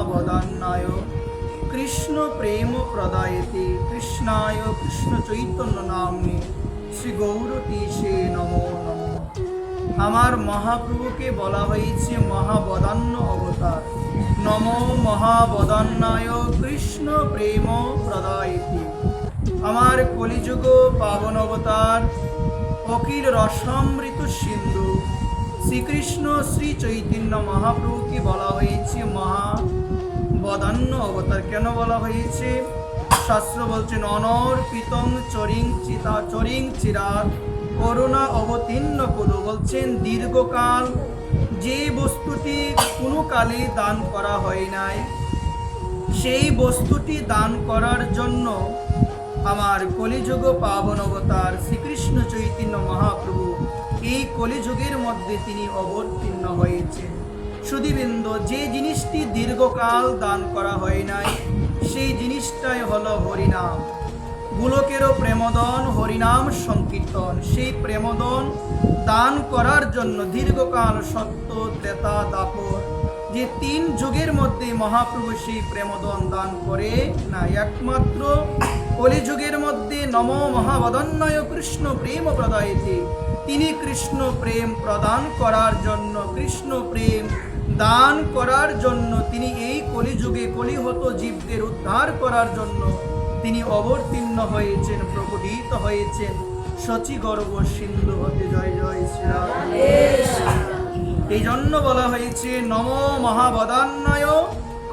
महावदान्नाय कृष्ण प्रेम प्रदायते कृष्णाय कृष्ण चैतन्य नाम्ने श्री गौरतीशे नमो नमः। আমার মহাপ্রভুকে বলা হয়েছে মহাবদান্য অবতার। নমো মহাবদান্নায় কৃষ্ণ প্রেম প্রদায়তে। আমার কলিযুগ পাবন অবতার অখিল রসামৃত সিন্ধু শ্রীকৃষ্ণ শ্রী চৈতন্য মহাপ্রভুকে বলা হয়েছে মহাবদান্য অবতার। কেন বলা হয়েছে? শাস্ত্র বলছেন অনর্পিতং চরিং চিরাত করুণা অবতীর্ণ কুরু। বলছেন দীর্ঘকাল যে বস্তুটি কোনো কালে দান করা হয় নাই, সেই বস্তুটি দান করার জন্য আমার কলিযুগ পাবন অবতার শ্রীকৃষ্ণ চৈতন্য মহাপ্রভু এই কলিযুগের মধ্যে তিনি অবতীর্ণ হয়েছেন। সুধীবৃন্দ, যে জিনিসটি দীর্ঘকাল দান করা হয় নাই সেই জিনিসটাই হলো হরিনাম। গোলকেরও প্রেমদন হরিনাম সংকীর্তন। সেই প্রেমদন দান করার জন্য দীর্ঘকাল সত্য ত্রেতা দাপর যে 3 যুগের মধ্যে মহাপ্রভু সেই প্রেমদন দান করে না, একমাত্র কলিযুগের মধ্যে নম মহাবদান্নায় কৃষ্ণ প্রেম প্রদায়তে তিনি কৃষ্ণ প্রেম প্রদান করার জন্য, কৃষ্ণ প্রেম দান করার জন্য তিনি এই কলিযুগে কলিহত জীবদের উদ্ধার করার জন্য তিনি অবতীর্ণ হয়েছেন, প্রকটিত হয়েছেন শচী গর্ভ সিন্ধু হতে। জয় জয় শ্রীরাম। এই জন্য বলা হয়েছে নম মহাবদান্নায়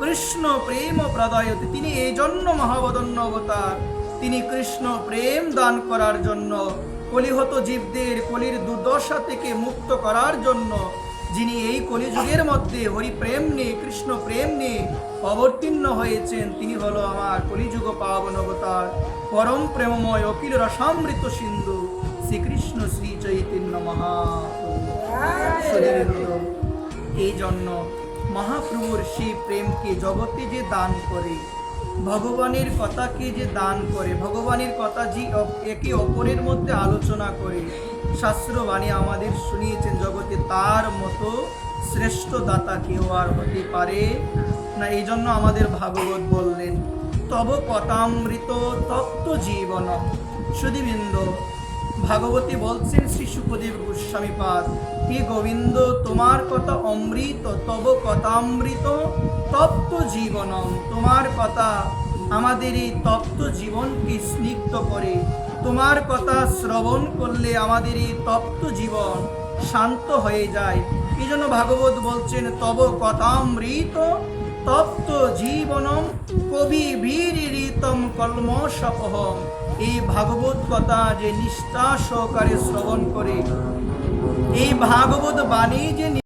কৃষ্ণ প্রেম প্রদায়তে। তিনি এই জন্য মহাবদান্য অবতার, তিনি কৃষ্ণ প্রেম দান করার জন্য, কলিহত জীবদের কলির দুর্দশা থেকে মুক্ত করার জন্য যিনি এই কলিযুগের মধ্যে হরি প্রেম নিয়ে কৃষ্ণ প্রেম নিয়ে অবতীর্ণ হয়েছেন তিনি হলো আমার কলিযুগ পাবন অবতার পরম প্রেমময় অখিল রসামৃত সিন্ধু শ্রীকৃষ্ণ শ্রী চৈতন্য মহাপ্রভু। এই জন্য মহাপ্রভুর সেই প্রেমকে জগতে যে দান করে, ভগবানের কথাকে যে দান করে, ভগবানের কথা যে একে অপরের মধ্যে আলোচনা করে, শাস্ত্রবাণী আমাদের শুনিয়েছেন জগতে তার মতো শ্রেষ্ঠ দাতা কেউ আর হতে পারে না। এই জন্য আমাদের ভাগবত বললেন তব কথামৃত তত্ত্ব জীবন। সুধীবৃন্দ, ভাগবতী বলছেন শ্রী শুকদেব গোস্বামী পাদ, হে গোবিন্দ তোমার কথা অমৃত, তব কথামৃত তত্ত্ব জীবনম। তোমার কথা আমাদের এই তত্ত্ব জীবনকে স্নিগ্ধ করে, তোমার কথা শ্রবণ করলে আমাদের এই তত্ত্ব জীবন শান্ত হয়ে যায়। এই জন্য ভাগবত বলছেন তব কথামৃত তত্ত্ব জীবনম কবি বীর ঋতম কলমশপহম। এই ভাগবত কথা যে নিষ্ঠা সহকারে শ্রবণ করে, এই ভাগবত বাণী যে